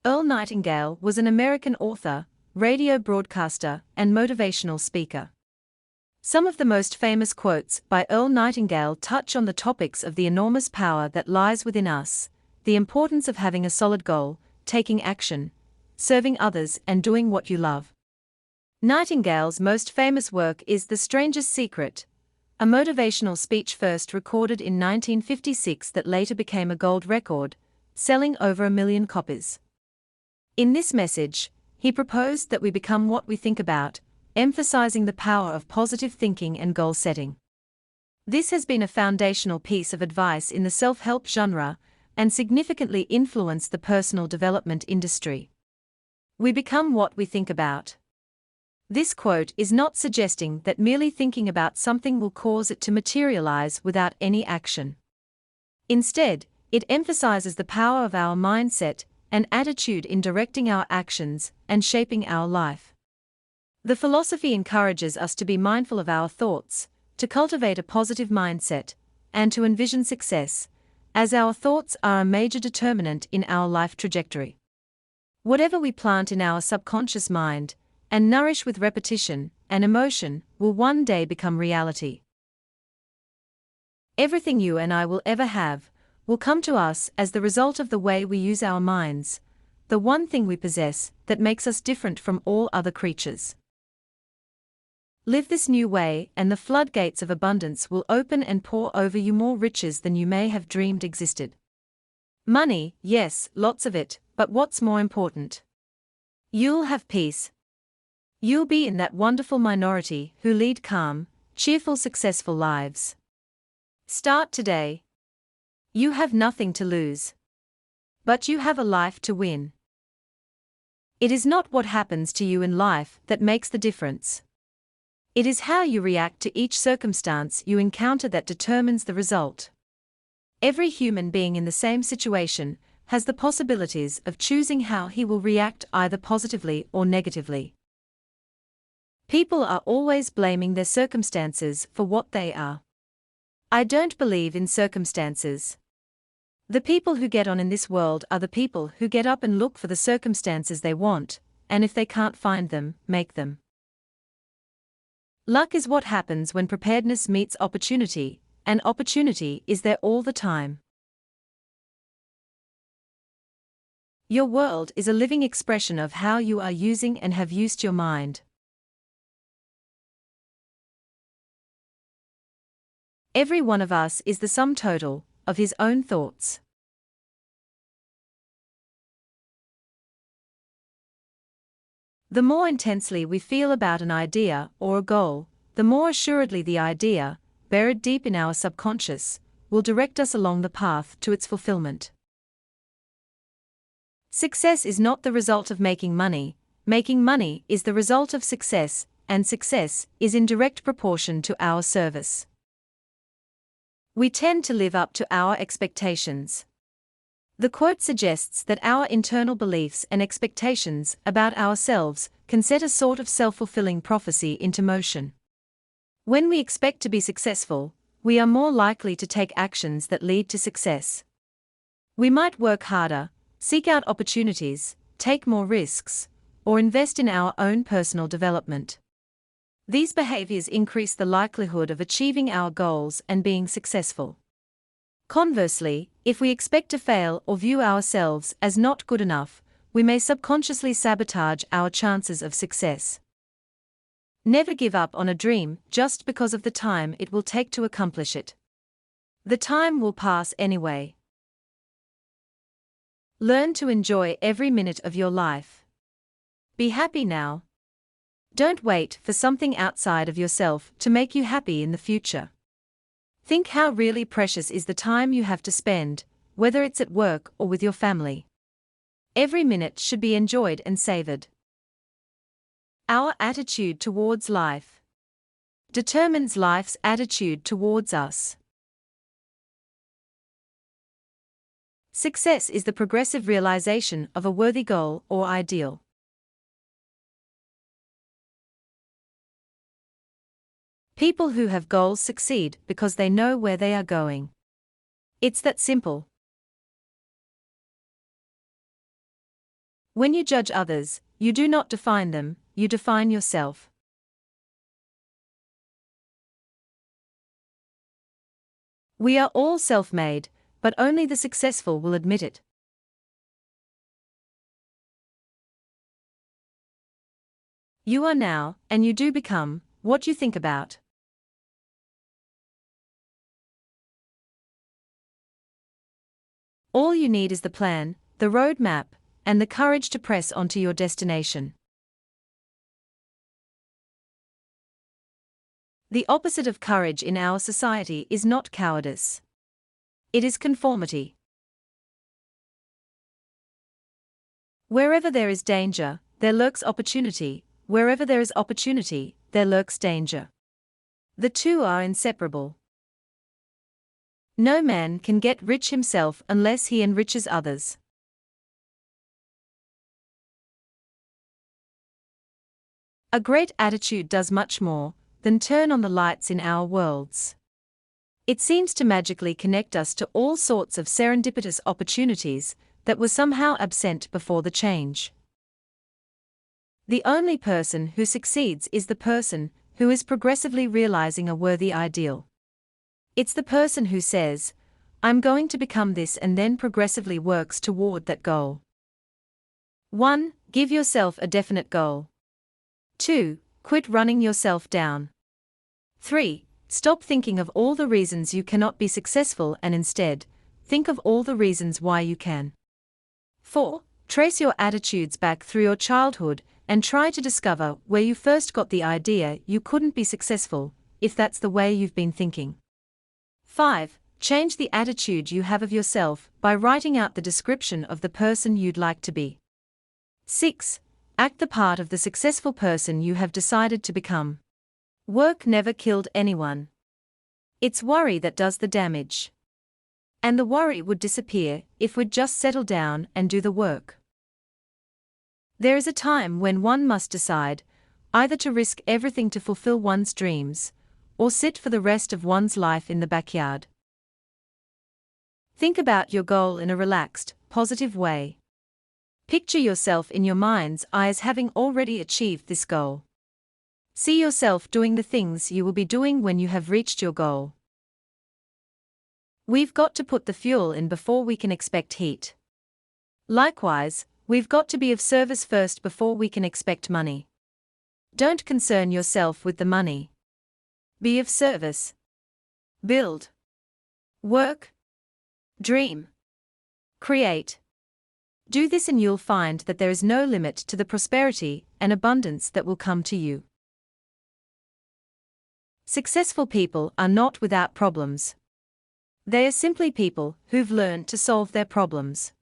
Earl Nightingale was an American author, radio broadcaster, and motivational speaker. Some of the most famous quotes by Earl Nightingale touch on the topics of the enormous power that lies within us, the importance of having a solid goal, taking action, serving others, and doing what you love. Nightingale's most famous work is The Strangest Secret, a motivational speech first recorded in 1956 that later became a gold record, selling over 1 million copies. In this message, he proposed that we become what we think about, emphasizing the power of positive thinking and goal setting. This has been a foundational piece of advice in the self-help genre and significantly influenced the personal development industry. We become what we think about. This quote is not suggesting that merely thinking about something will cause it to materialize without any action. Instead, it emphasizes the power of our mindset and attitude in directing our actions and shaping our life. The philosophy encourages us to be mindful of our thoughts, to cultivate a positive mindset, and to envision success, as our thoughts are a major determinant in our life trajectory. Whatever we plant in our subconscious mind, and nourish with repetition and emotion, will one day become reality. Everything you and I will ever have will come to us as the result of the way we use our minds, the one thing we possess that makes us different from all other creatures. Live this new way, and the floodgates of abundance will open and pour over you more riches than you may have dreamed existed. Money, yes, lots of it, but what's more important? You'll have peace. You'll be in that wonderful minority who lead calm, cheerful, successful lives. Start today. You have nothing to lose. But you have a life to win. It is not what happens to you in life that makes the difference. It is how you react to each circumstance you encounter that determines the result. Every human being in the same situation has the possibilities of choosing how he will react, either positively or negatively. People are always blaming their circumstances for what they are. I don't believe in circumstances. The people who get on in this world are the people who get up and look for the circumstances they want, and if they can't find them, make them. Luck is what happens when preparedness meets opportunity, and opportunity is there all the time. Your world is a living expression of how you are using and have used your mind. Every one of us is the sum total of his own thoughts. The more intensely we feel about an idea or a goal, the more assuredly the idea, buried deep in our subconscious, will direct us along the path to its fulfillment. Success is not the result of making money is the result of success, and success is in direct proportion to our service. We tend to live up to our expectations. The quote suggests that our internal beliefs and expectations about ourselves can set a sort of self-fulfilling prophecy into motion. When we expect to be successful, we are more likely to take actions that lead to success. We might work harder, seek out opportunities, take more risks, or invest in our own personal development. These behaviors increase the likelihood of achieving our goals and being successful. Conversely, if we expect to fail or view ourselves as not good enough, we may subconsciously sabotage our chances of success. Never give up on a dream just because of the time it will take to accomplish it. The time will pass anyway. Learn to enjoy every minute of your life. Be happy now. Don't wait for something outside of yourself to make you happy in the future. Think how really precious is the time you have to spend, whether it's at work or with your family. Every minute should be enjoyed and savored. Our attitude towards life determines life's attitude towards us. Success is the progressive realization of a worthy goal or ideal. People who have goals succeed because they know where they are going. It's that simple. When you judge others, you do not define them, you define yourself. We are all self-made, but only the successful will admit it. You are now, and you do become, what you think about. All you need is the plan, the roadmap, and the courage to press on to your destination. The opposite of courage in our society is not cowardice. It is conformity. Wherever there is danger, there lurks opportunity. Wherever there is opportunity, there lurks danger. The two are inseparable. No man can get rich himself unless he enriches others. A great attitude does much more than turn on the lights in our worlds. It seems to magically connect us to all sorts of serendipitous opportunities that were somehow absent before the change. The only person who succeeds is the person who is progressively realizing a worthy ideal. It's the person who says, "I'm going to become this," and then progressively works toward that goal. 1. Give yourself a definite goal. 2. Quit running yourself down. 3. Stop thinking of all the reasons you cannot be successful and instead, think of all the reasons why you can. 4. Trace your attitudes back through your childhood and try to discover where you first got the idea you couldn't be successful, if that's the way you've been thinking. 5. Change the attitude you have of yourself by writing out the description of the person you'd like to be. 6. Act the part of the successful person you have decided to become. Work never killed anyone. It's worry that does the damage. And the worry would disappear if we'd just settle down and do the work. There is a time when one must decide either to risk everything to fulfill one's dreams, or sit for the rest of one's life in the backyard. Think about your goal in a relaxed, positive way. Picture yourself in your mind's eye as having already achieved this goal. See yourself doing the things you will be doing when you have reached your goal. We've got to put the fuel in before we can expect heat. Likewise, we've got to be of service first before we can expect money. Don't concern yourself with the money. Be of service. Build. Work. Dream. Create. Do this and you'll find that there is no limit to the prosperity and abundance that will come to you. Successful people are not without problems. They are simply people who've learned to solve their problems.